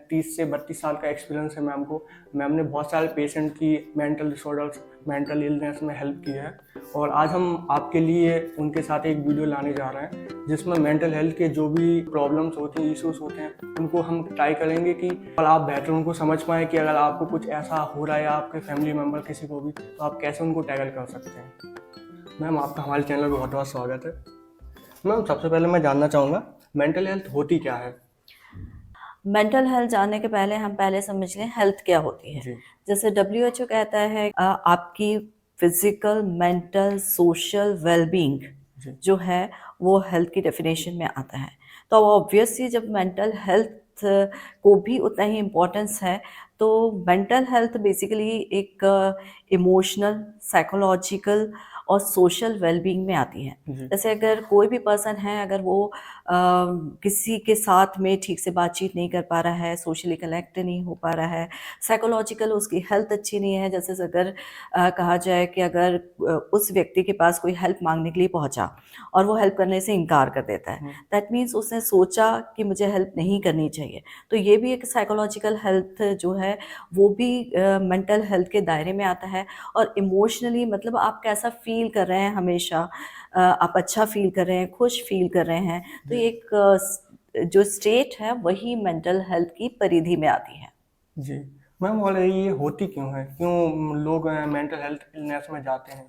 30 से 32 साल का एक्सपीरियंस है मैम को। मैम ने बहुत सारे पेशेंट की मेंटल डिसऑर्डर्स, मेंटल इलनेस में हेल्प की है और आज हम आपके लिए उनके साथ एक वीडियो लाने जा रहे हैं जिसमें मेंटल हेल्थ के जो भी प्रॉब्लम्स होती हैं, इश्यूज होते हैं, उनको हम ट्राई करेंगे कि और आप बेहतर उनको समझ पाएँ कि अगर आपको कुछ ऐसा हो रहा है या आपके फैमिली मेम्बर किसी को भी, तो आप कैसे उनको टैकल कर सकते हैं। मैम आपका हमारे चैनल पर बहुत बहुत स्वागत है। मैम सबसे पहले मैं जानना चाहूँगा मेंटल हेल्थ होती क्या है? मेंटल हेल्थ जानने के पहले हम पहले समझ लें हेल्थ क्या होती है। जी। जैसे WHO कहता है आपकी फिजिकल, मेंटल, सोशल वेलबींग जी। जो है वो हेल्थ की डेफिनेशन में आता है। तो अब ऑब्वियसली जब मेंटल हेल्थ को भी उतना ही इम्पोर्टेंस है, तो मेंटल हेल्थ बेसिकली एक इमोशनल, साइकोलॉजिकल और सोशल वेलबींग में आती है। जी। जैसे अगर कोई भी पर्सन है, अगर वो किसी के साथ में ठीक से बातचीत नहीं कर पा रहा है, सोशली कनेक्ट नहीं हो पा रहा है, साइकोलॉजिकल उसकी हेल्थ अच्छी नहीं है, जैसे अगर कहा जाए कि अगर उस व्यक्ति के पास कोई हेल्प मांगने के लिए पहुंचा और वो हेल्प करने से इनकार कर देता है, दैट मीन्स उसने सोचा कि मुझे हेल्प नहीं करनी चाहिए। तो ये भी एक साइकोलॉजिकल हेल्थ जो है वो भी मेंटल हेल्थ के दायरे में आता है। और इमोशनली मतलब आप कैसा फील कर रहे हैं हमेशा, आप अच्छा फील कर रहे हैं, खुश फील कर रहे हैं, तो जी। एक जो स्टेट है वही मेंटल हेल्थ की परिधि में आती है। जी। मैम और ये होती क्यों है? क्यों लोग मेंटल हेल्थ इलनेस में जाते हैं?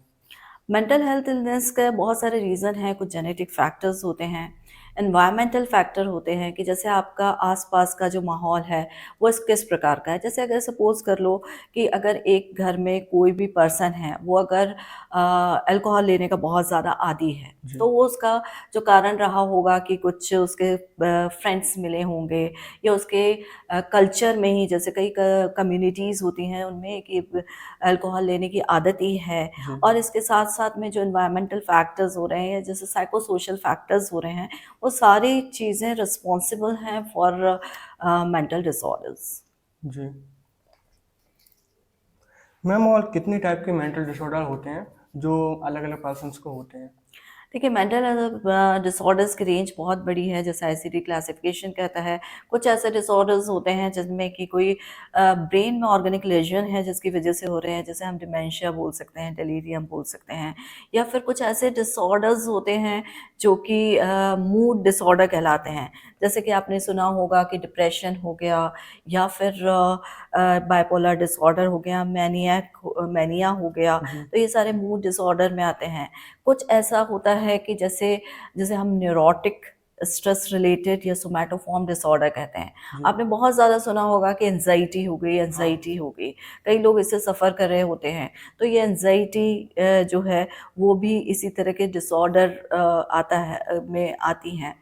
मेंटल हेल्थ इलनेस का बहुत सारे रीज़न हैं। कुछ जेनेटिक फैक्टर्स होते हैं, एनवायरमेंटल फैक्टर होते हैं कि जैसे आपका आसपास का जो माहौल है वो किस प्रकार का है। जैसे अगर सपोज़ कर लो कि अगर एक घर में कोई भी पर्सन है, वो अगर अल्कोहल लेने का बहुत ज़्यादा आदी है, जी। तो वो उसका जो कारण रहा होगा कि कुछ उसके फ्रेंड्स मिले होंगे, या उसके कल्चर में ही, जैसे कई कम्युनिटीज़ होती हैं उनमें कि अल्कोहल लेने की आदत ही है। जी। और इसके साथ-साथ में जो एनवायरमेंटल फैक्टर्स हो रहे हैं, जैसे साइको सोशल फैक्टर्स हो रहे हैं, वो सारी चीज़ें रिस्पॉन्सिबल हैं फॉर मेंटल डिसऑर्डर्स। जी। मैम और कितनी टाइप के मेंटल डिसऑर्डर होते हैं जो अलग-अलग पर्सन्स को होते हैं? देखिए, मेंटल डिसऑर्डर्स की रेंज बहुत बड़ी है। जैसे आईसीडी क्लासिफिकेशन कहता है, कुछ ऐसे डिसऑर्डर्स होते हैं जिनमें कि कोई ब्रेन में ऑर्गेनिक लेजन है जिसकी वजह से हो रहे हैं, जैसे हम डिमेंशिया बोल सकते हैं, डेलीरियम बोल सकते हैं। या फिर कुछ ऐसे डिसऑर्डर्स होते हैं जो कि मूड डिसऑर्डर कहलाते हैं। जैसे कि आपने सुना होगा कि डिप्रेशन हो गया, या फिर बाइपोलर डिसऑर्डर हो गया, मैनिया हो गया। जी। तो ये सारे मूड डिसऑर्डर में आते हैं। कुछ ऐसा होता है कि जैसे जैसे हम न्यूरोटिक स्ट्रेस रिलेटेड या सोमैटोफॉर्म डिसऑर्डर कहते हैं। जी। आपने बहुत ज़्यादा सुना होगा कि एंजाइटी हो गई, हाँ। एंजाइटी हो गई। कई लोग इससे सफ़र कर रहे होते हैं। तो ये एंजाइटी जो है वो भी इसी तरह के डिसऑर्डर आता है में आती हैं।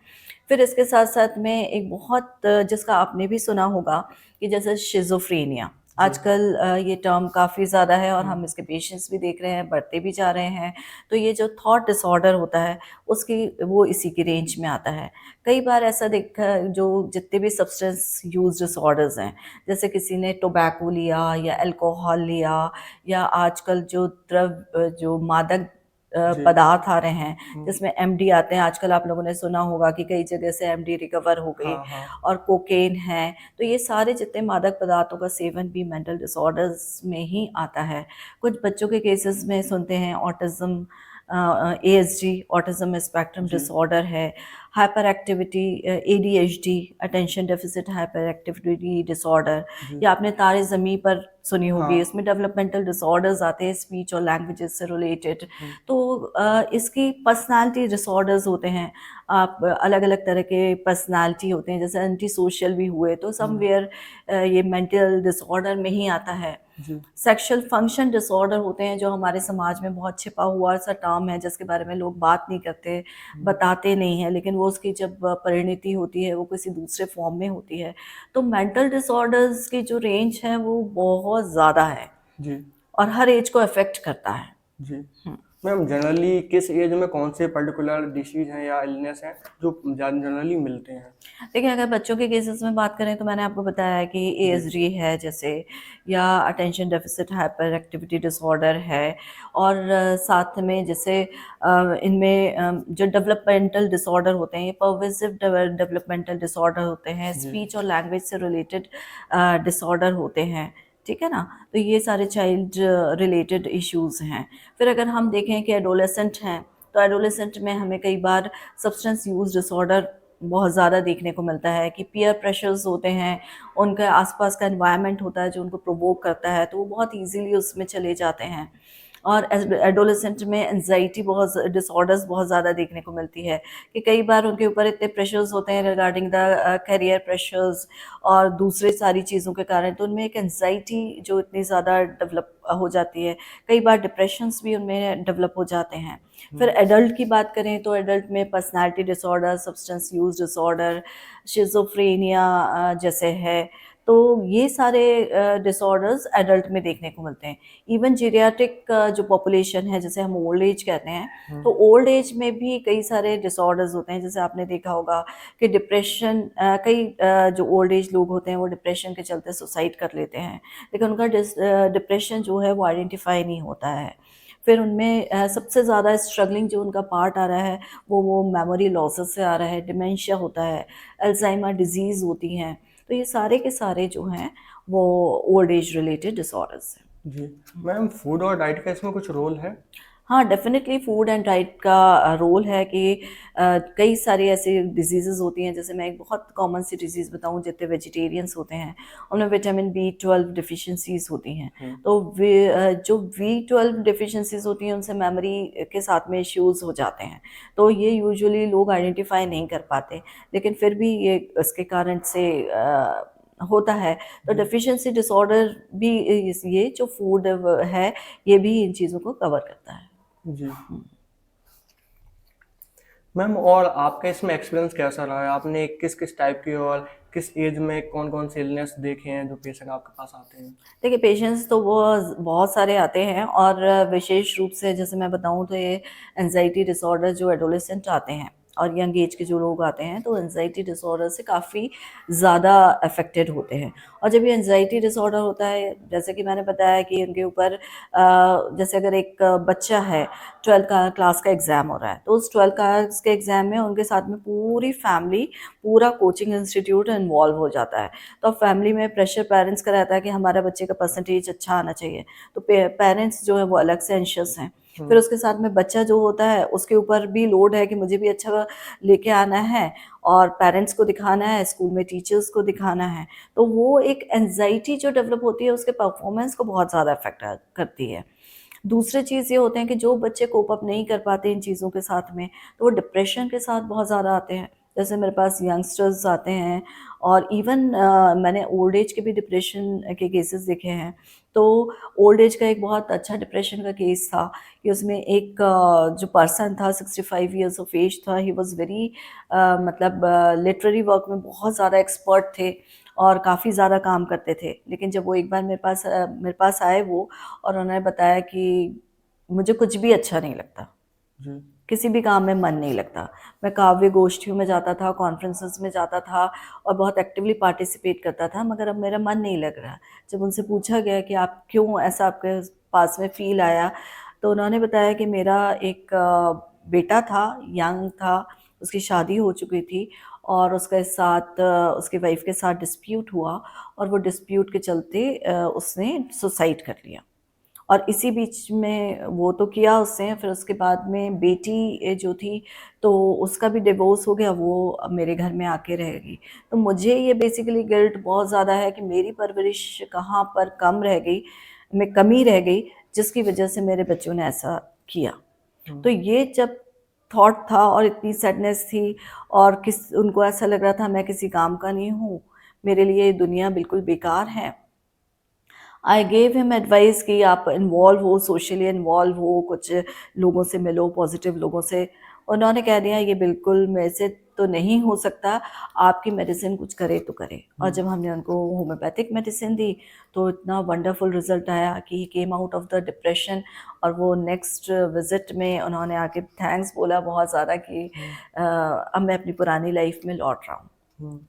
फिर इसके साथ-साथ में एक बहुत जिसका आपने भी सुना होगा कि जैसे शिज़ोफ्रेनिया। जी। आजकल ये टर्म काफ़ी ज़्यादा है और हुँ। हम इसके पेशेंट्स भी देख रहे हैं, बढ़ते भी जा रहे हैं। तो ये जो थॉट डिसऑर्डर होता है, उसकी वो इसी की रेंज में आता है। कई बार ऐसा देखा, जो जितने भी सब्सटेंस यूज़ डिसऑर्डर्स हैं, जैसे किसी ने टोबैको लिया या अल्कोहल लिया, या आजकल जो जो मादक जी। पदार्थ आ रहे हैं, हुँ। जिसमें एमडी आते हैं। आजकल आप लोगों ने सुना होगा कि कई जगह से एमडी रिकवर हो गई, हाँ, हाँ। और कोकेन है। तो ये सारे जितने मादक पदार्थों का सेवन भी मेंटल डिसऑर्डर्स में ही आता है। कुछ बच्चों के केसेस में सुनते हैं ऑटिज़्म, एएसडी, ऑटिज़्म स्पेक्ट्रम जी। डिसऑर्डर है, hyperactivity, ADHD, attention deficit hyperactivity disorder, जी। या आपने तारे ज़मीं पर सुनी होगी। हाँ। इसमें डेवलपमेंटल डिसऑर्डर्स आते हैं, स्पीच और लैंग्वेजेस से रिलेटेड। हुँ। तो इसकी पर्सनालिटी डिसऑर्डर्स होते हैं। आप अलग-अलग तरह के पर्सनालिटी होते हैं, जैसे एंटी सोशल भी हुए, तो हुँ। समवेयर ये मेंटल डिसऑर्डर में ही आता है। जी। सेक्सुअल फंक्शन डिसऑर्डर होते हैं, जो हमारे समाज में बहुत छिपा हुआ सा टर्म है, जिसके बारे में लोग बात नहीं करते, हुँ। बताते नहीं हैं, लेकिन वो उसकी जब परिणति होती है, वो किसी दूसरे फॉर्म में होती है। तो मेंटल डिसऑर्डर्स की जो रेंज है वो बहुत ज़्यादा है जी। और हर एज को अफ़ेक्ट करता है। जी। हुँ। मैम जनरली किस एज में कौन से पर्टिकुलर डिसीज हैं या इलनेस हैं जो जनरली मिलते हैं? देखिए, अगर बच्चों के केसेस में बात करें तो मैंने आपको बताया कि जी। एएसडी है जैसे, या attention deficit hyperactivity disorder है, और साथ में जैसे इनमें जो डेवलपमेंटल डिसऑर्डर होते हैं, ये परवेसिव डेवलपमेंटल डिसऑर्डर होते हैं, जी। स्पीच और लैंग्वेज से रिलेटेड डिसऑर्डर होते हैं, ठीक है ना। तो ये सारे चाइल्ड रिलेटेड इश्यूज हैं। फिर अगर हम देखें कि एडोलेसेंट हैं, तो एडोलेसेंट में हमें कई बार सब्सटेंस यूज डिसऑर्डर बहुत ज़्यादा देखने को मिलता है कि पीयर प्रेशर्स होते हैं, उनके आसपास का एनवायरनमेंट होता है जो उनको प्रोवोक करता है, तो वो बहुत इजीली उसमें चले जाते हैं। और एडोलेसेंट में एंजाइटी बहुत डिसऑर्डर्स बहुत ज़्यादा देखने को मिलती है कि कई बार उनके ऊपर इतने प्रेशर्स होते हैं रिगार्डिंग द करियर प्रेशर्स और दूसरे सारी चीज़ों के कारण, तो उनमें एक एंजाइटी जो इतनी ज़्यादा डेवलप हो जाती है, कई बार डिप्रेशंस भी उनमें डेवलप हो जाते हैं। फिर एडल्ट की बात करें तो एडल्ट में personality disorder, substance use disorder, schizophrenia जैसे है, तो ये सारे डिसऑर्डर्स एडल्ट में देखने को मिलते हैं। इवन जीरियाट्रिक जो पॉपुलेशन है, जैसे हम ओल्ड एज कहते हैं, तो ओल्ड एज में भी कई सारे डिसऑर्डर्स होते हैं। जैसे आपने देखा होगा कि डिप्रेशन, कई जो ओल्ड एज लोग होते हैं वो डिप्रेशन के चलते सुसाइड कर लेते हैं, लेकिन उनका डिप्रेशन जो है वो आइडेंटिफाई नहीं होता है। फिर उनमें सबसे ज़्यादा स्ट्रगलिंग जो उनका पार्ट आ रहा है वो मेमोरी लॉसेस से आ रहा है, डिमेंशिया होता है, अल्जाइमर डिजीज़ होती हैं। तो ये सारे के सारे जो हैं वो ओल्ड एज रिलेटेड डिसऑर्डर्स हैं। जी। मैम फूड और डाइट का इसमें कुछ रोल है? हाँ, डेफ़िनेटली फ़ूड एंड डाइट का रोल है कि कई सारी ऐसी डिजीज़ेज़ होती हैं। जैसे मैं एक बहुत कॉमन सी डिज़ीज़ बताऊँ, जितने वेजिटेरियंस होते हैं उनमें विटामिन B12 डिफ़िशियंसीज़ होती हैं। तो जो B12 डिफ़िशियंसीज़ होती हैं उनसे मेमोरी के साथ में इश्यूज़ हो जाते हैं। तो ये यूजुअली लोग आइडेंटिफ़ाई नहीं कर पाते, लेकिन फिर भी ये इसके कारण से होता है। तो डेफ़िशिएंसी डिसऑर्डर भी ये जो फूड है, ये भी इन चीज़ों को कवर करता है। जी। मैम और आपका इसमें एक्सपीरियंस कैसा रहा है? आपने किस किस टाइप के और किस एज में कौन कौन से इलनेस देखे हैं जो पेशेंट आपके पास आते हैं? देखिए, पेशेंट्स तो वो बहुत सारे आते हैं, और विशेष रूप से जैसे मैं बताऊँ तो ये एंजाइटी डिसऑर्डर जो एडोलेसेंट आते हैं और यंग एज के जो लोग आते हैं, तो एंजाइटी डिसऑर्डर से काफ़ी ज़्यादा अफेक्टेड होते हैं। और जब ये एंजाइटी डिसऑर्डर होता है, जैसे कि मैंने बताया कि उनके ऊपर जैसे अगर एक बच्चा है, 12th का क्लास का एग्ज़ाम हो रहा है, तो उस 12th क्लास के एग्ज़ाम में उनके साथ में पूरी फैमिली, पूरा कोचिंग इंस्टीट्यूट इन्वॉल्व हो जाता है। तो अब फैमिली में प्रेशर पेरेंट्स का रहता है कि हमारे बच्चे का परसेंटेज अच्छा आना चाहिए, तो पेरेंट्स जो है वो अलग से एंशियस हैं। फिर उसके साथ में बच्चा जो होता है उसके ऊपर भी लोड है कि मुझे भी अच्छा लेके आना है, और पेरेंट्स को दिखाना है, स्कूल में टीचर्स को दिखाना है। तो वो एक एंजाइटी जो डेवलप होती है उसके परफॉर्मेंस को बहुत ज़्यादा अफेक्ट करती है। दूसरी चीज़ ये होते हैं कि जो बच्चे कोप अप नहीं कर पाते इन चीज़ों के साथ में, तो वो डिप्रेशन के साथ बहुत ज़्यादा आते हैं। जैसे मेरे पास यंगस्टर्स आते हैं, और इवन मैंने ओल्ड एज के भी डिप्रेशन के केसेस देखे हैं। तो ओल्ड एज का एक बहुत अच्छा डिप्रेशन का केस था कि उसमें एक जो पर्सन था 65 इयर्स ऑफ एज था, ही वाज़ वेरी मतलब लिटरेरी वर्क में बहुत ज़्यादा एक्सपर्ट थे और काफ़ी ज़्यादा काम करते थे। लेकिन जब वो एक बार मेरे पास आए वो, और उन्होंने बताया कि मुझे कुछ भी अच्छा नहीं लगता, जी। किसी भी काम में मन नहीं लगता। मैं काव्य गोष्ठियों में जाता था, कॉन्फ्रेंसेस में जाता था और बहुत एक्टिवली पार्टिसिपेट करता था, मगर अब मेरा मन नहीं लग रहा। जब उनसे पूछा गया कि आप क्यों ऐसा आपके पास में फ़ील आया, तो उन्होंने बताया कि मेरा एक बेटा था, यंग था, उसकी शादी हो चुकी थी, और उसके साथ उसकी वाइफ़ के साथ डिस्प्यूट हुआ, और वो डिस्प्यूट के चलते उसने सुसाइड कर लिया। और इसी बीच में वो तो किया उसने, फिर उसके बाद में बेटी जो थी, तो उसका भी डिवोर्स हो गया, वो अब मेरे घर में आके रहेगी। तो मुझे ये बेसिकली गिल्ट बहुत ज़्यादा है कि मेरी परवरिश कहाँ पर कम रह गई, में कमी रह गई, जिसकी वजह से मेरे बच्चों ने ऐसा किया। तो ये जब थॉट था और इतनी सैडनेस थी, और उनको ऐसा लग रहा था मैं किसी काम का नहीं हूँ, मेरे लिए ये दुनिया बिल्कुल बेकार है। आई गेव हिम एडवाइस कि आप इन्वॉल्व हो, सोशली इन्वॉल्व हो, कुछ लोगों से मिलो, पॉजिटिव लोगों से। उन्होंने कह दिया ये बिल्कुल मेरे से तो नहीं हो सकता, आपकी मेडिसिन कुछ करे तो करे। और जब हमने उनको होम्योपैथिक मेडिसिन दी तो इतना वंडरफुल रिजल्ट आया कि he came out of the depression. और वो नेक्स्ट विजिट में उन्होंने आके थैंक्स बोला बहुत ज़्यादा कि अब मैं अपनी पुरानी लाइफ में लौट रहा हूँ।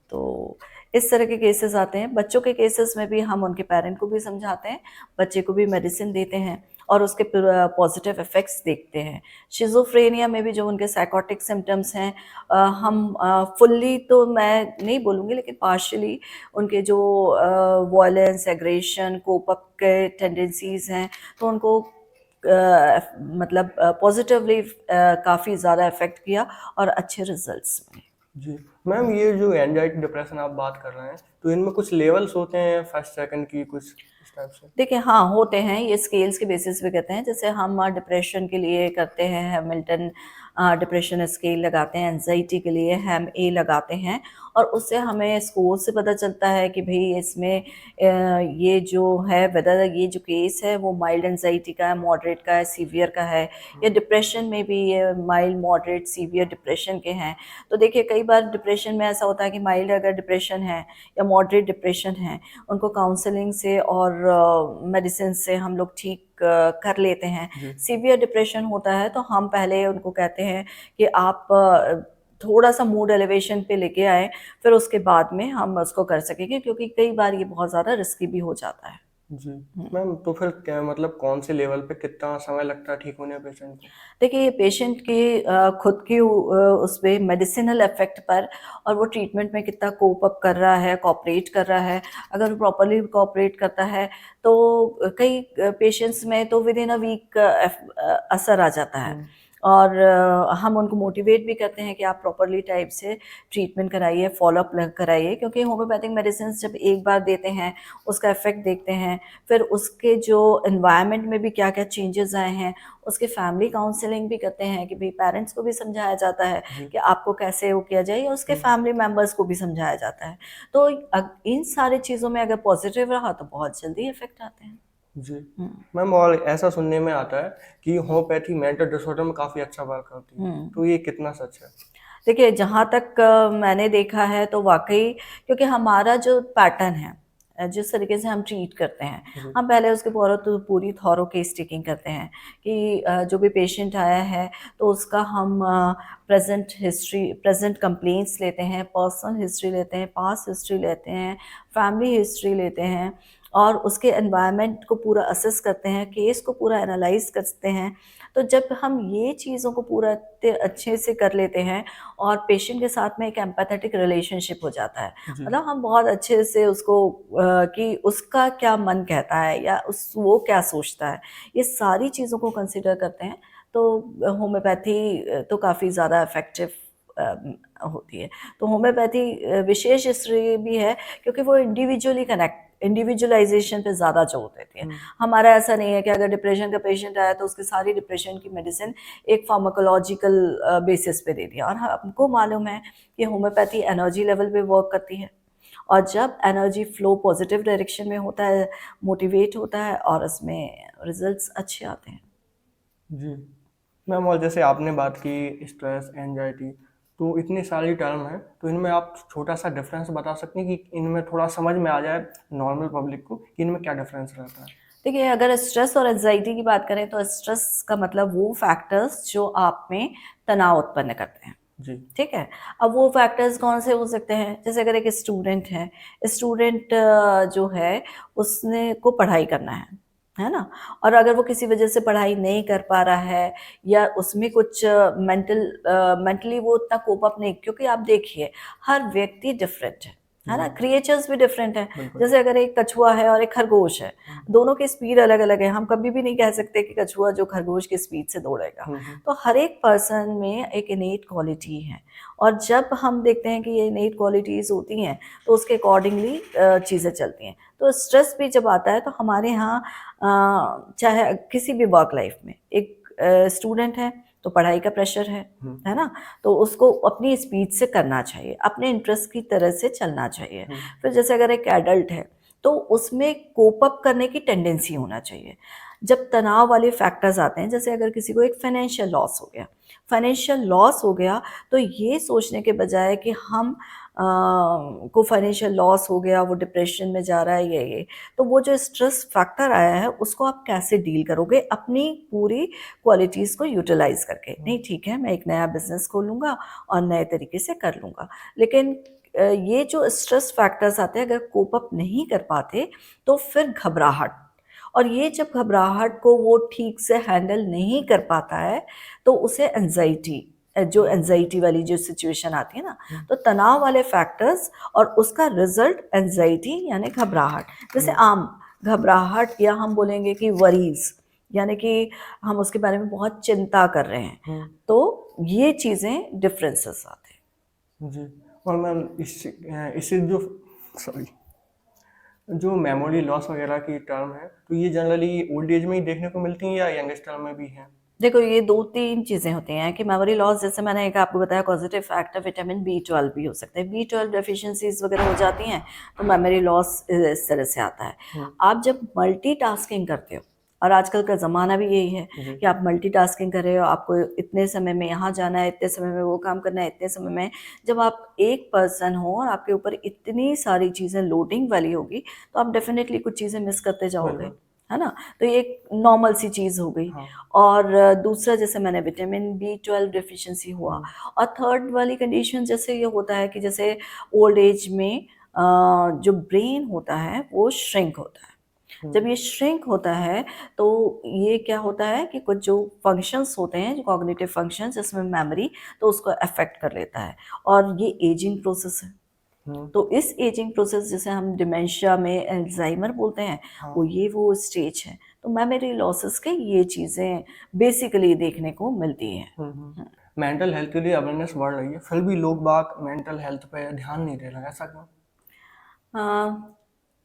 तो इस तरह के केसेस आते हैं। बच्चों के केसेस में भी हम उनके पेरेंट को भी समझाते हैं, बच्चे को भी मेडिसिन देते हैं और उसके पॉजिटिव इफ़ेक्ट्स देखते हैं। शिज़ोफ्रेनिया में भी जो उनके साइकोटिक सिम्पटम्स हैं, हम फुल्ली तो मैं नहीं बोलूँगी, लेकिन पार्शियली उनके जो वॉयलेंस, एग्रेशन, कोप अप के टेंडेंसीज़ हैं, तो उनको मतलब पॉजिटिवली काफ़ी ज़्यादा इफ़ेक्ट किया और अच्छे रिजल्ट्स मिले। जी मैम, ये जो एंजाइटी डिप्रेशन आप बात कर रहे हैं, तो इनमें कुछ लेवल्स होते हैं फर्स्ट सेकंड की, कुछ इस टाइप से? देखिए हाँ, होते हैं, ये स्केल्स के बेसिस पे करते हैं। जैसे हम डिप्रेशन के लिए करते हैं हैमिल्टन डिप्रेशन स्केल लगाते हैं, एंजाइटी के लिए हैम ए लगाते हैं, और उससे हमें स्कोर से पता चलता है कि भई इसमें ये जो है वेदर ये जो केस है वो माइल्ड एंजाइटी का है, मॉडरेट का है, सीवियर का है, या डिप्रेशन में भी ये माइल्ड, मॉडरेट, सीवियर डिप्रेशन के हैं। तो देखिए कई बार डिप्रेशन में ऐसा होता है कि माइल्ड अगर डिप्रेशन है या मॉडरेट डिप्रेशन है, उनको काउंसलिंग से और मेडिसिन से हम लोग ठीक कर लेते हैं। सीवियर डिप्रेशन होता है तो हम पहले उनको कहते हैं कि आप थोड़ा सा मूड एलिवेशन पे लेके आए, फिर उसके बाद में हम उसको कर सकेंगे, क्योंकि कई बार ये बहुत ज़्यादा रिस्की भी हो जाता है। जी मैम, तो फिर क्या मतलब कौन से लेवल पे कितना समय लगता है ठीक होने पेशेंट को? देखिए ये पेशेंट की खुद की उस पे मेडिसिनल इफ़ेक्ट पर, और वो ट्रीटमेंट में कितना कोप अप कर रहा है, कोऑपरेट कर रहा है। अगर वो प्रॉपर्ली कोऑपरेट करता है तो कई पेशेंट्स में तो विद इन अ वीक असर आ जाता है। और हम उनको मोटिवेट भी करते हैं कि आप प्रॉपर्ली टाइप से ट्रीटमेंट कराइए, फॉलोअप कराइए, क्योंकि होम्योपैथिक मेडिसिन जब एक बार देते हैं उसका इफ़ेक्ट देखते हैं, फिर उसके जो एनवायरनमेंट में भी क्या-क्या चेंजेस आए हैं, उसके फैमिली काउंसलिंग भी करते हैं कि भई पेरेंट्स को भी समझाया जाता है कि आपको कैसे वो किया जाए, या उसके फैमिली मेंबर्स को भी समझाया जाता है। तो इन सारी चीज़ों में अगर पॉजिटिव रहा तो बहुत जल्दी इफ़ेक्ट आते हैं। जी मैम, और ऐसा सुनने में आता है कि होम्योपैथी मेंटल डिसऑर्डर में काफ़ी अच्छा वर्क करती है, तो ये कितना सच है? देखिए जहाँ तक मैंने देखा है तो वाक़ई, क्योंकि हमारा जो पैटर्न है, जिस तरीके से हम ट्रीट करते हैं, हम पहले उसके पूरी थॉरो केस टेकिंग करते हैं कि जो भी पेशेंट आया है तो उसका हम प्रेज़ेंट कंप्लेंट्स लेते हैं, पर्सनल हिस्ट्री लेते हैं, पास्ट हिस्ट्री लेते हैं, फैमिली हिस्ट्री लेते हैं, और उसके एनवायरनमेंट को पूरा असेस करते हैं, केस को पूरा एनालाइज़ करते हैं। तो जब हम ये चीज़ों को पूरा इतने अच्छे से कर लेते हैं और पेशेंट के साथ में एक एम्पैथेटिक रिलेशनशिप हो जाता है। मतलब हम बहुत अच्छे से उसको कि उसका क्या मन कहता है या वो क्या सोचता है, ये सारी चीज़ों को कंसिडर करते हैं, तो होम्योपैथी तो काफ़ी ज़्यादा इफ़ेक्टिव होती है। तो होम्योपैथी विशेष इसलिए भी है क्योंकि वो इंडिविजुअलाइज़ेशन पे ज़्यादा जोर देती है। हमारा ऐसा नहीं है कि अगर डिप्रेशन का पेशेंट आया तो उसकी सारी डिप्रेशन की मेडिसिन एक फार्माकोलॉजिकल बेसिस पे दे दिया, और हमको मालूम है कि होम्योपैथी एनर्जी लेवल पे वर्क करती है, और जब एनर्जी फ्लो पॉजिटिव डायरेक्शन में होता है, मोटिवेट होता है, और उसमें रिजल्ट्स अच्छे आते हैं। जी मैम, और जैसे आपने बात की स्ट्रेस, एंजाइटी, तो इतनी सारी टर्म है, तो इनमें आप छोटा सा डिफरेंस बता सकते हैं कि इनमें थोड़ा समझ में आ जाए नॉर्मल पब्लिक को कि इनमें क्या डिफरेंस रहता है? देखिए अगर स्ट्रेस और एंजाइटी की बात करें तो स्ट्रेस का मतलब वो फैक्टर्स जो आप में तनाव उत्पन्न करते हैं। जी ठीक है, अब वो फैक्टर्स कौन से हो सकते हैं, जैसे अगर एक स्टूडेंट है, स्टूडेंट जो है उसने को पढ़ाई करना है ना, और अगर वो किसी वजह से पढ़ाई नहीं कर पा रहा है, या उसमें कुछ मेंटली वो उतना कोप अप नहीं, क्योंकि आप देखिए हर व्यक्ति डिफरेंट है ना, क्रिएचर्स भी डिफरेंट हैं। जैसे अगर एक कछुआ है और एक खरगोश है, दोनों की स्पीड अलग अलग है, हम कभी भी नहीं कह सकते कि कछुआ जो खरगोश की स्पीड से दौड़ेगा। तो हर एक पर्सन में एक इनेट क्वालिटी है, और जब हम देखते हैं कि ये इनेट क्वालिटीज़ होती हैं तो उसके अकॉर्डिंगली चीज़ें चलती हैं। तो स्ट्रेस भी जब आता है तो हमारे यहाँ चाहे किसी भी वर्क लाइफ में एक स्टूडेंट है तो पढ़ाई का प्रेशर है ना, तो उसको अपनी स्पीड से करना चाहिए, अपने इंटरेस्ट की तरह से चलना चाहिए। फिर जैसे अगर एक एडल्ट है तो उसमें कोप अप करने की टेंडेंसी होना चाहिए। जब तनाव वाले फैक्टर्स आते हैं, जैसे अगर किसी को एक फाइनेंशियल लॉस हो गया, तो ये सोचने के बजाय कि हम को फाइनेंशियल लॉस हो गया, वो डिप्रेशन में जा रहा है, ये तो वो जो स्ट्रेस फैक्टर आया है उसको आप कैसे डील करोगे अपनी पूरी क्वालिटीज़ को यूटिलाइज करके। नहीं, ठीक है, मैं एक नया बिजनेस खोलूँगा और नए तरीके से कर लूँगा, लेकिन ये जो स्ट्रेस फैक्टर्स आते हैं, अगर कोप अप नहीं कर पाते तो फिर घबराहट, और ये जब घबराहट को वो ठीक से हैंडल नहीं कर पाता है तो उसे जो एंजाइटी वाली जो सिचुएशन आती है ना, तो तनाव वाले फैक्टर्स और उसका रिजल्ट एंजाइटी यानी घबराहट। जैसे आम घबराहट, या हम बोलेंगे कि वरीज, यानी कि हम उसके बारे में बहुत चिंता कर रहे हैं, तो ये चीज़ें डिफरेंसेस आते हैं। जी। और मैम इससे जो सॉरी जो मेमोरी लॉस वगैरह की टर्म है, तो ये जनरली ओल्ड एज में ही देखने को मिलती हैं या यंगस्टर में भी हैं? देखो, ये 2-3 चीज़ें होती हैं कि मेमोरी लॉस, जैसे मैंने एक आपको बताया पॉजिटिव फैक्टर विटामिन बी12 भी हो सकता है। बी12 डेफिशिएंसीज वगैरह हो जाती हैं तो मेमोरी लॉस इस तरह से आता है। आप जब मल्टीटास्किंग करते हो, और आजकल का ज़माना भी यही है कि आप मल्टीटास्किंग कर रहे हो, आपको इतने समय में यहाँ जाना है, इतने समय में वो काम करना है, इतने समय में, जब आप एक पर्सन हो और आपके ऊपर इतनी सारी चीज़ें लोडिंग वाली होगी, तो आप डेफिनेटली कुछ चीज़ें मिस करते जाओगे, बिल्कुल। है ना? तो ये एक नॉर्मल सी चीज़ हो गई। हाँ। और दूसरा, जैसे मैंने विटामिन बी12 डेफिशिएंसी हुआ, और थर्ड वाली कंडीशन जैसे ये होता है कि जैसे ओल्ड एज में जो ब्रेन होता है वो श्रिंक होता है। जब ये श्रिंक होता है तो ये क्या होता है कि कुछ जो फंक्शंस होते हैं, जो कॉग्निटिव फंक्शंस, जिसमें मेमोरी, तो उसको अफेक्ट कर लेता है, और ये एजिंग प्रोसेस है। तो इस एजिंग प्रोसेस, जिसे हम डिमेंशिया में अल्जाइमर बोलते हैं, वो स्टेज है। तो मेमोरी लॉसेस के ये चीज़ें बेसिकली देखने को मिलती हैं। मेंटल हेल्थ के लिए अवेयरनेस बढ़ रही है, फिर भी लोग बाग मेंटल हेल्थ पे ध्यान नहीं दे रहे हैं, ऐसा क्यों?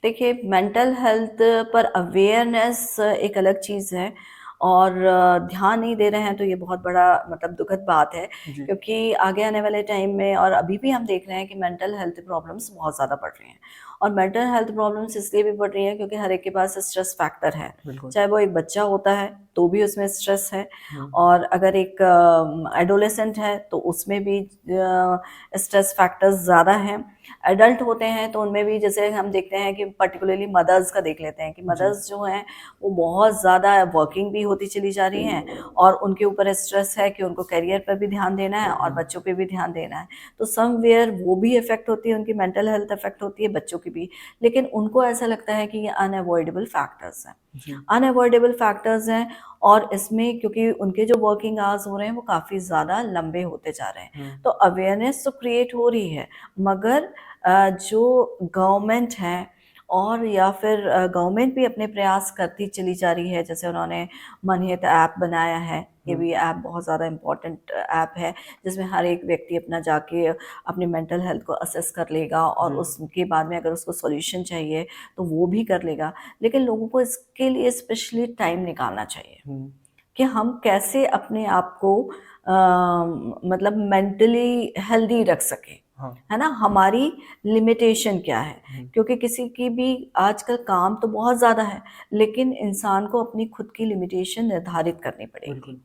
देखिए, मेंटल हेल्थ पर अवेयरनेस एक अलग चीज़ है, और ध्यान नहीं दे रहे हैं तो ये बहुत बड़ा मतलब दुखद बात है, जी। क्योंकि आगे आने वाले टाइम में, और अभी भी हम देख रहे हैं कि मेंटल हेल्थ प्रॉब्लम्स बहुत ज़्यादा बढ़ रही हैं। और मेंटल हेल्थ प्रॉब्लम्स इसलिए भी बढ़ रही हैं क्योंकि हर एक के पास स्ट्रेस फैक्टर है। बिल्कुल। चाहे वो एक बच्चा होता है तो भी उसमें स्ट्रेस है, और अगर एक एडोलेसेंट है तो उसमें भी स्ट्रेस फैक्टर्स ज़्यादा हैं। एडल्ट होते हैं तो उनमें भी, जैसे हम देखते हैं कि पर्टिकुलरली मदर्स का देख लेते हैं कि मदर्स जो हैं वो बहुत ज़्यादा वर्किंग भी होती चली जा रही हैं, और उनके ऊपर स्ट्रेस है कि उनको करियर पर भी ध्यान देना है और बच्चों पे भी ध्यान देना है। तो समवेयर वो भी इफ़ेक्ट होती है, उनकी मेंटल हेल्थ इफ़ेक्ट होती है, बच्चों की भी। लेकिन उनको ऐसा लगता है कि ये अनअवॉइडेबल फैक्टर्स हैं। जी। अनअवॉइडेबल फैक्टर्स हैं, और इसमें क्योंकि उनके जो वर्किंग आवर्स हो रहे हैं वो काफ़ी ज़्यादा लंबे होते जा रहे हैं। तो अवेयरनेस तो क्रिएट हो रही है, मगर जो गवर्नमेंट है, और या फिर गवर्नमेंट भी अपने प्रयास करती चली जा रही है, जैसे उन्होंने मनहित ऐप बनाया है। ये भी ऐप बहुत ज़्यादा इम्पोर्टेंट ऐप है, जिसमें हर एक व्यक्ति अपना जाके अपनी मेंटल हेल्थ को असेस कर लेगा, और उसके बाद में अगर उसको सॉल्यूशन चाहिए तो वो भी कर लेगा। लेकिन लोगों को इसके लिए स्पेशली टाइम निकालना चाहिए कि हम कैसे अपने आप को मतलब मेंटली हेल्दी रख सकें, है ना? हमारी लिमिटेशन क्या है? क्योंकि किसी की भी आजकल काम तो बहुत ज़्यादा है, लेकिन इंसान को अपनी खुद की लिमिटेशन निर्धारित करनी पड़ेगी।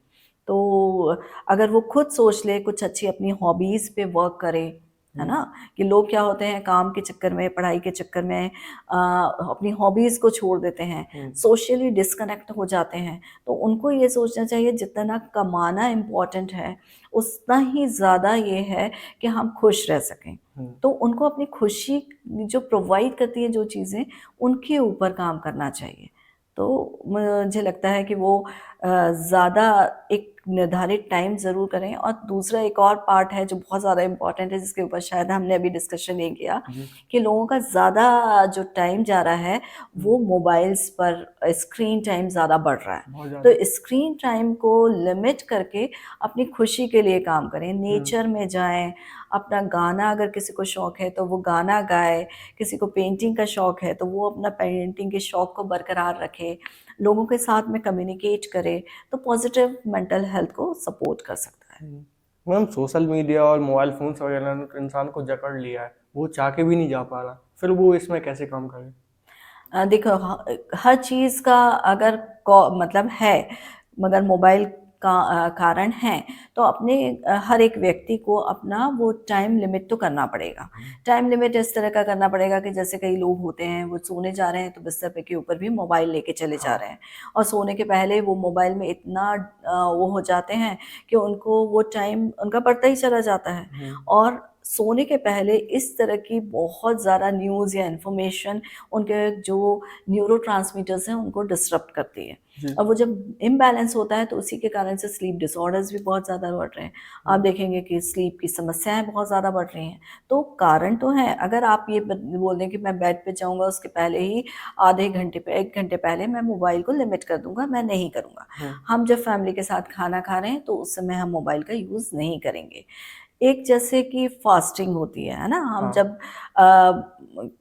तो अगर वो खुद सोच ले, कुछ अच्छी अपनी हॉबीज़ पे वर्क करे, है ना? कि लोग क्या होते हैं, काम के चक्कर में, पढ़ाई के चक्कर में अपनी हॉबीज़ को छोड़ देते हैं, सोशली डिस्कनेक्ट हो जाते हैं। तो उनको ये सोचना चाहिए जितना कमाना इम्पोर्टेंट है, उतना ही ज़्यादा ये है कि हम खुश रह सकें। तो उनको अपनी खुशी जो प्रोवाइड करती है जो चीज़ें, उनके ऊपर काम करना चाहिए। तो मुझे लगता है कि वो ज़्यादा एक निर्धारित टाइम ज़रूर करें। और दूसरा एक और पार्ट है जो बहुत ज़्यादा इम्पोर्टेंट है, जिसके ऊपर शायद हमने अभी डिस्कशन नहीं किया, कि लोगों का ज़्यादा जो टाइम जा रहा है वो मोबाइल्स पर, स्क्रीन टाइम ज़्यादा बढ़ रहा है। तो स्क्रीन टाइम को लिमिट करके अपनी खुशी के लिए काम करें, नेचर में जाएं, अपना गाना, अगर किसी को शौक़ है तो वो गाना गाए, किसी को पेंटिंग का शौक़ है तो वो अपना पेंटिंग के शौक़ को बरकरार रखे, लोगों के साथ में कम्युनिकेट करे, तो पॉजिटिव मेंटल हेल्थ को सपोर्ट कर सकता है। मैम, सोशल मीडिया और मोबाइल फोन्स वगैरह ने तो इंसान को जकड़ लिया है, वो चाह के भी नहीं जा पा रहा, फिर वो इसमें कैसे काम करे? देखो हर चीज़ का अगर मतलब है, मगर मोबाइल का कारण है, तो अपने हर एक व्यक्ति को अपना वो टाइम लिमिट तो करना पड़ेगा। टाइम लिमिट इस तरह का करना पड़ेगा कि जैसे कई लोग होते हैं वो सोने जा रहे हैं तो बिस्तर पे के ऊपर भी मोबाइल लेके चले जा हाँ। रहे हैं, और सोने के पहले वो मोबाइल में इतना वो हो जाते हैं कि उनको वो टाइम उनका बढ़ता ही चला जाता है। हुँ, और सोने के पहले इस तरह की बहुत ज़्यादा न्यूज़ या इन्फॉर्मेशन उनके जो न्यूरोट्रांसमीटर्स हैं उनको डिसरप्ट करती है, जी। और वो जब इम्बैलेंस होता है तो उसी के कारण से स्लीप डिसऑर्डर्स भी बहुत ज़्यादा बढ़ रहे हैं। आप हुँ, देखेंगे कि स्लीप की समस्याएं बहुत ज़्यादा बढ़ रही हैं। तो कारण तो हैं, अगर आप ये बोल दें कि मैं बेड पे जाऊंगा उसके पहले ही आधे घंटे पे 1 घंटे पहले मैं मोबाइल को लिमिट कर दूंगा, मैं नहीं करूंगा। हुँ, हम जब फैमिली के साथ खाना खा रहे हैं तो उस समय हम मोबाइल का यूज़ नहीं करेंगे। एक जैसे कि फास्टिंग होती है ना? हम हाँ, जब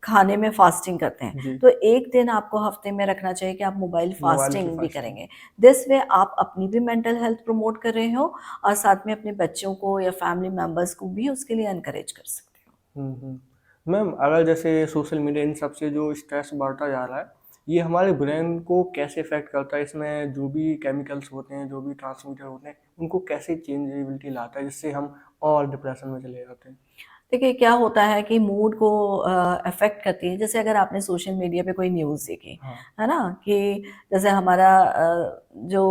खाने में फास्टिंग करते हैं, जी, तो एक दिन आपको हफ्ते में रखना चाहिए कि आप मोबाइल मोबाइल की फास्टिंग भी फास्टिंग। करेंगे। दिस वे आप अपनी भी मेंटल हेल्थ प्रमोट कर रहे हो, और साथ में अपने बच्चों को या फैमिली मेंबर्स को भी उसके लिए एनकरेज कर सकते हो। हुँ, हुँ। मैम अगर जैसे सोशल मीडिया इन सब से जो स्ट्रेस बढ़ता जा रहा है, ये हमारे ब्रेन को कैसे इफ़ेक्ट करता है? इसमें जो भी केमिकल्स होते हैं, जो भी ट्रांसमीटर होते हैं, उनको कैसे चेंजेबिलिटी लाता है जिससे हम और डिप्रेशन में चले जाते हैं? देखिए क्या होता है कि मूड को अफ़ेक्ट करती है। जैसे अगर आपने सोशल मीडिया पे कोई न्यूज़ देखी, हाँ, है ना? कि जैसे हमारा जो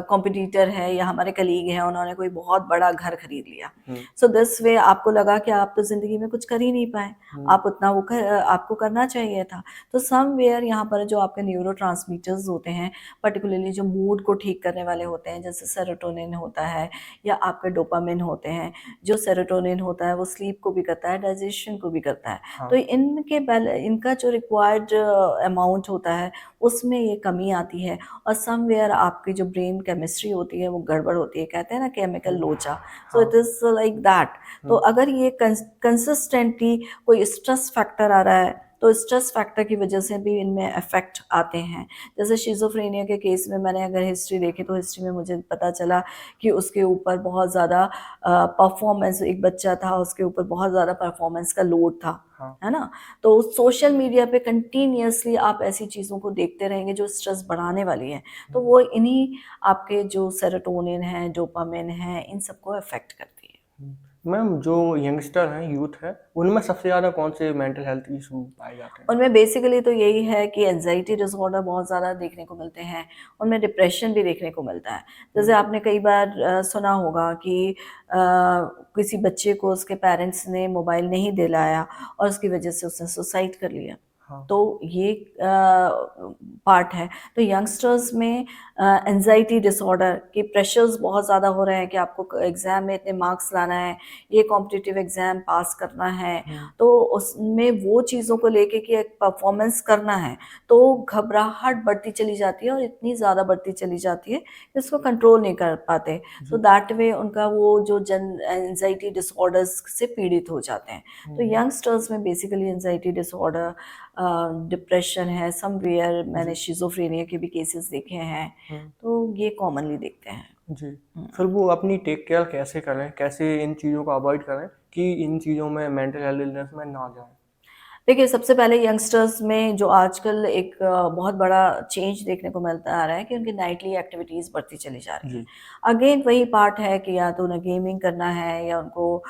कॉम्पिटिटर है या हमारे कलीग हैं, उन्होंने कोई बहुत बड़ा घर खरीद लिया। हुँ, सो दिस वे आपको लगा कि आप तो ज़िंदगी में कुछ कर ही नहीं पाए। हुँ, आप उतना वो आपको करना चाहिए था। तो समव्हेयर यहाँ पर जो आपके न्यूरोट्रांसमीटर्स होते हैं, पर्टिकुलरली जो मूड को ठीक करने वाले होते हैं, जैसे सेरोटोनिन होता है या आपके डोपामाइन होते हैं। जो सेरोटोनिन होता है वो स्लीप को भी करता है, डाइजेशन को भी करता है। हाँ, तो इनका जो रिक्वायर्ड अमाउंट होता है उसमें ये कमी आती है, और समवेयर आपकी जो ब्रेन केमिस्ट्री होती है वो गड़बड़ होती है। कहते हैं ना केमिकल हुँ, लोचा, सो इट हाँ, इज़ लाइक दैट। तो हुँ, अगर ये कंसिस्टेंटली कोई स्ट्रेस फैक्टर आ रहा है तो स्ट्रेस फैक्टर की वजह से भी इनमें इफ़ेक्ट आते हैं। जैसे शिज़ोफ्रेनिया के केस में मैंने अगर हिस्ट्री देखी तो हिस्ट्री में मुझे पता चला कि उसके ऊपर बहुत ज़्यादा परफॉर्मेंस, एक बच्चा था उसके ऊपर बहुत ज़्यादा परफॉर्मेंस का लोड था, हाँ, है ना? तो सोशल मीडिया पे कंटिन्यूअसली आप ऐसी चीज़ों को देखते रहेंगे जो स्ट्रेस बढ़ाने वाली हैं, तो हुँ, वो इन्हीं आपके जो सेरोटोनिन है, डोपामाइन है, इन सबको अफ़ेक्ट करती है। हुँ। मैम जो यंगस्टर हैं, यूथ है, उनमें सबसे ज़्यादा कौन से मेंटल हेल्थ इश्यू पाए जाते हैं? उनमें बेसिकली तो यही है कि एंग्ज़ायटी डिसऑर्डर बहुत ज़्यादा देखने को मिलते हैं, उनमें डिप्रेशन भी देखने को मिलता है। जैसे हुँ, आपने कई बार सुना होगा कि किसी बच्चे को उसके पेरेंट्स ने मोबाइल नहीं दिलाया और उसकी वजह से उसने सुसाइड कर लिया। हाँ, तो ये पार्ट है। तो यंगस्टर्स में एंग्ज़ायटी डिसऑर्डर के प्रेशर्स बहुत ज़्यादा हो रहे हैं कि आपको एग्ज़ाम में इतने मार्क्स लाना है, ये कॉम्पिटिटिव एग्ज़ाम पास करना है, हुँ, तो उसमें वो चीज़ों को लेके कि एक परफॉर्मेंस करना है, तो घबराहट बढ़ती चली जाती है और इतनी ज़्यादा बढ़ती चली जाती है कि उसको कंट्रोल नहीं कर पाते। तो जी, दैट वे उनका वो जो जन एंग्ज़ायटी डिसऑर्डर्स से पीड़ित हो जाते हैं। तो हुँ, यंगस्टर्स में बेसिकली एंग्ज़ायटी डिसऑर्डर, डिप्रेशन है, समवेयर मैंने जी, शिज़ोफ्रेनिया के भी केसेस देखे हैं, हुँ, तो ये कॉमनली देखते हैं। जी। हुँ। फिर वो अपनी टेक केयर कैसे करें? कैसे इन चीज़ों को अवॉइड करें कि इन चीज़ों में मेंटल हेल्थ इलनेस में ना जाएँ? देखिए, सबसे पहले यंगस्टर्स में जो आजकल एक बहुत बड़ा चेंज देखने को मिलता आ रहा है कि उनकी नाइटली एक्टिविटीज़ बढ़ती चली जा रही हैं। जी, अगेन वही पार्ट है कि या तो उन्हें गेमिंग करना है या उनको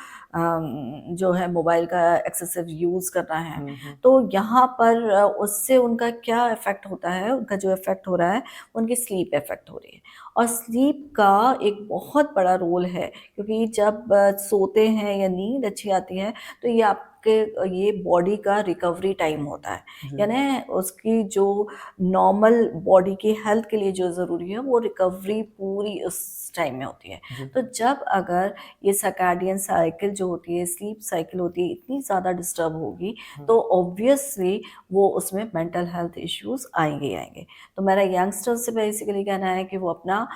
जो है मोबाइल का एक्सेसिव यूज़ करना है। हुँ, हुँ, तो यहाँ पर उससे उनका क्या इफ़ेक्ट होता है, उनका जो इफ़ेक्ट हो रहा है, उनकी स्लीप इफ़ेक्ट हो रही है। और स्लीप का एक बहुत बड़ा रोल है, क्योंकि जब सोते हैं या नींद अच्छी आती है तो ये आपके ये बॉडी का रिकवरी टाइम होता है। जी, यानी उसकी जो नॉर्मल बॉडी की हेल्थ के लिए जो ज़रूरी है वो रिकवरी पूरी उस टाइम में होती है। जी, तो जब अगर ये सर्कैडियन साइकिल जो होती है, स्लीप साइकिल होती है, इतनी ज़्यादा डिस्टर्ब होगी हुँ, तो ऑब्वियसली वो उसमें मेंटल हेल्थ इश्यूज़ आएँगे ही आएँगे। तो मेरा यंगस्टर्स से बेसिकली कहना है कि वो अपना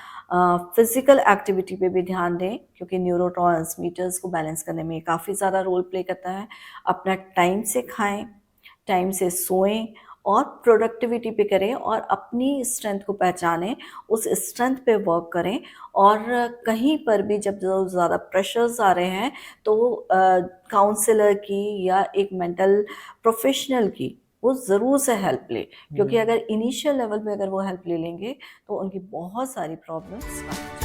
फिज़िकल एक्टिविटी पे भी ध्यान दें, क्योंकि न्यूरोट्रांसमीटर्स को बैलेंस करने में काफ़ी ज़्यादा रोल प्ले करता है। अपना टाइम से खाएँ, टाइम से सोएँ और प्रोडक्टिविटी पे करें और अपनी स्ट्रेंथ को पहचानें, उस स्ट्रेंथ पे वर्क करें। और कहीं पर भी जब जो ज़्यादा प्रेशर्स आ रहे हैं तो काउंसलर की या एक मेंटल प्रोफ़ेशनल की वो ज़रूर से हेल्प ले, क्योंकि हम्म। अगर इनिशियल लेवल पे अगर वो हेल्प ले लेंगे तो उनकी बहुत सारी प्रॉब्लम्स